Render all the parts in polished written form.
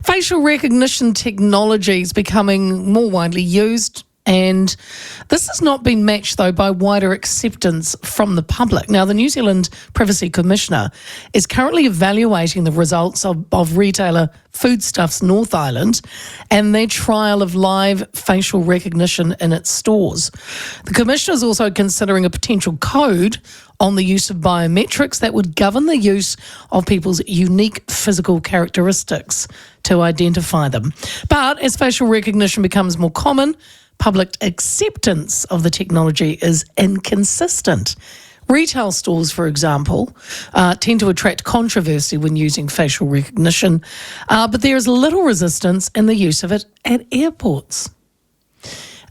Facial recognition technology is becoming more widely used, and this has not been matched, though, by wider acceptance from the public. Now, the New Zealand Privacy Commissioner is currently evaluating the results of retailer Foodstuffs North Island and their trial of live facial recognition in its stores. The Commissioner is also considering a potential code on the use of biometrics that would govern the use of people's unique physical characteristics to identify them. But as facial recognition becomes more common, public acceptance of the technology is inconsistent. Retail stores, for example, tend to attract controversy when using facial recognition, but there is little resistance in the use of it at airports.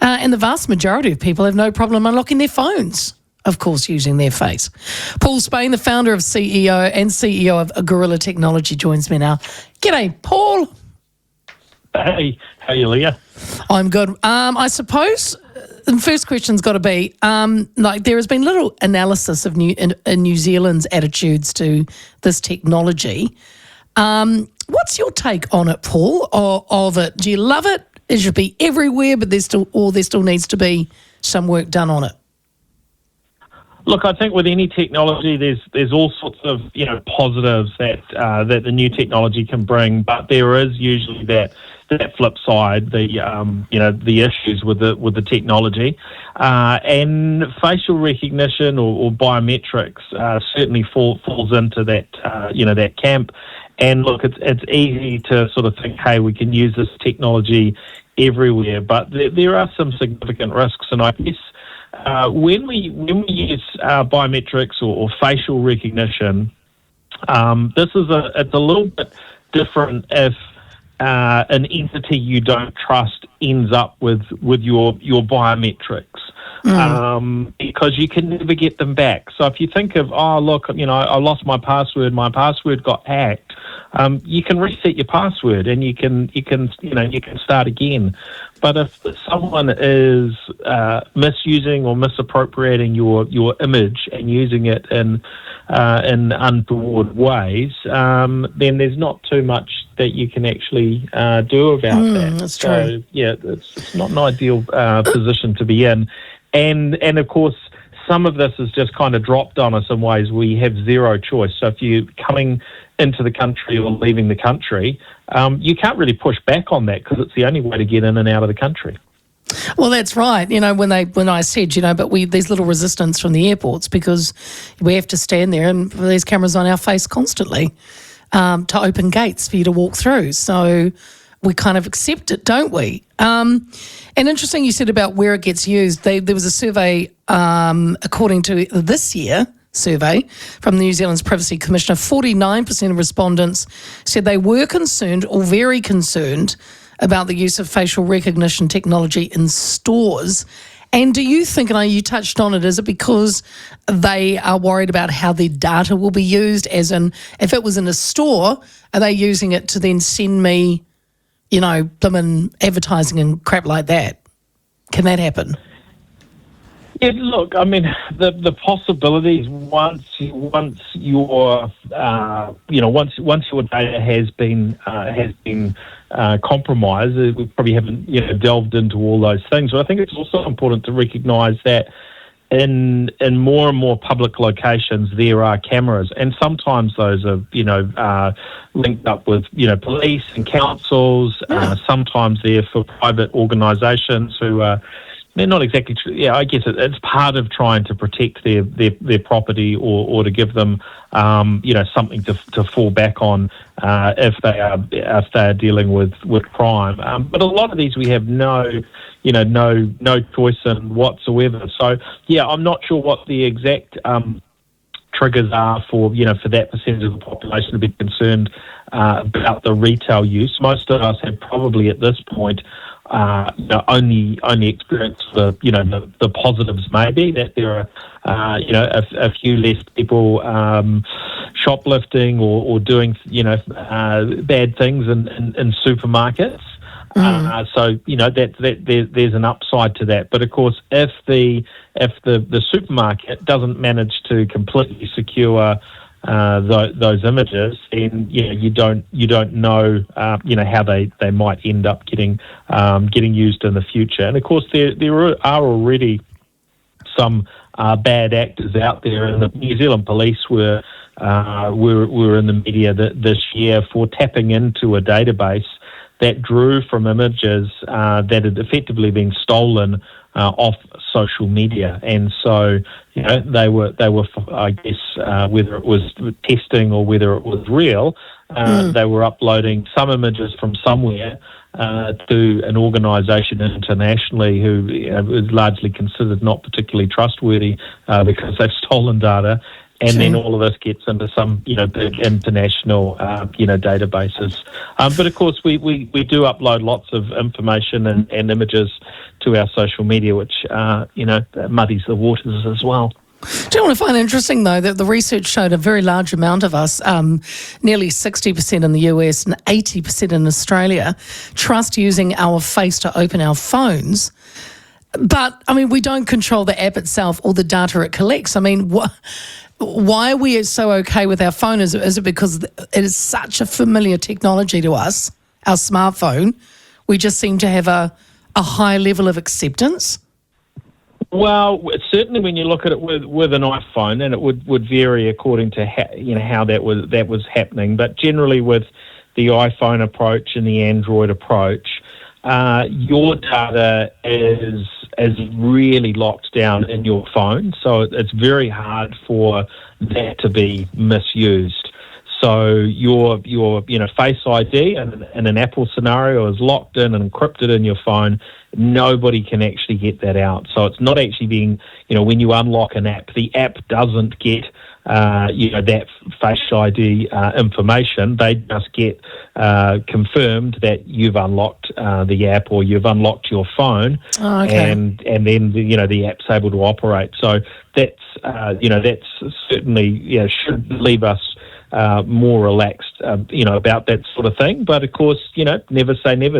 And the vast majority of people have no problem unlocking their phones, of course, using their face. Paul Spain, the founder of CEO of Gorilla Technology, joins me now. G'day, Paul. Hey, how are you, Leah? I'm good. I suppose the first question's got to be, there has been little analysis of New Zealand's attitudes to this technology. What's your take on it, Paul, of it? Do you love it? It should be everywhere, but there still needs to be some work done on it. Look, I think with any technology, there's all sorts of positives that the new technology can bring, but there is usually that flip side, the issues with the technology, and facial recognition or biometrics certainly falls into that that camp. And look, it's easy to sort of think, hey, we can use this technology everywhere, but there are some significant risks, and I guess. When we use biometrics or facial recognition, it's a little bit different if an entity you don't trust ends up with your biometrics, because you can never get them back. So if you think of, I lost my password got hacked. You can reset your password and you can start again. But if someone is misusing or misappropriating your image and using it in untoward ways, then there's not too much that you can actually do about that. That's true. So yeah, it's not an ideal position to be in, and of course. Some of this is just kind of dropped on us in ways we have zero choice. So if you're coming into the country or leaving the country, you can't really push back on that because it's the only way to get in and out of the country. Well, that's right. When I said, but there's little resistance from the airports because we have to stand there and there's cameras on our face constantly to open gates for you to walk through. So we kind of accept it, don't we? And interesting you said about where it gets used. There was a survey, according to this year survey from the New Zealand's Privacy Commissioner, 49% of respondents said they were concerned or very concerned about the use of facial recognition technology in stores. And do you think, and you touched on it, is it because they are worried about how their data will be used? As in, if it was in a store, are they using it to then send me blooming advertising and crap like that? Can that happen? Yeah, look, I mean, the possibilities once your data has been compromised, we probably haven't delved into all those things. But I think it's also important to recognise that in more and more public locations there are cameras, and sometimes those are linked up with police and councils. Sometimes they're for private organisations who are. They're not exactly true. Yeah, I guess it's part of trying to protect their property or to give them something to fall back on if they are dealing with crime. But a lot of these we have no choice in whatsoever. So yeah, I'm not sure what the exact triggers are for that percentage of the population to be concerned about the retail use. Most of us have probably at this point only experienced the positives, maybe that there are a few less people shoplifting or doing bad things in supermarkets. So that there's an upside to that. But of course, if the supermarket doesn't manage to completely secure those images, then you don't know how they might end up getting used in the future. And of course, there are already some bad actors out there, and the New Zealand Police were in the media this year for tapping into a database that drew from images that had effectively been stolen off social media. And so they were I guess whether it was testing or whether it was real, they were uploading some images from somewhere to an organisation internationally who is largely considered not particularly trustworthy because they've stolen data. And then all of this gets into some, big international, databases. But of course, we do upload lots of information and images to our social media, which, muddies the waters as well. Do you want to find interesting, though, that the research showed a very large amount of us, nearly 60% in the US and 80% in Australia, trust using our face to open our phones. But, we don't control the app itself or the data it collects. Why are we so okay with our phone? Is it because it is such a familiar technology to us, our smartphone? We just seem to have a high level of acceptance? Well, certainly when you look at it with an iPhone, and it would vary according to how that was happening. But generally with the iPhone approach and the Android approach, your data is really locked down in your phone, so it's very hard for that to be misused. So your Face ID in an Apple scenario is locked in and encrypted in your phone. Nobody can actually get that out. So it's not actually being, when you unlock an app, the app doesn't get that Face ID information. They just get confirmed that you've unlocked the app or you've unlocked your phone, and then the app's able to operate. So that's certainly should leave us more relaxed, about that sort of thing. But of course, never say never.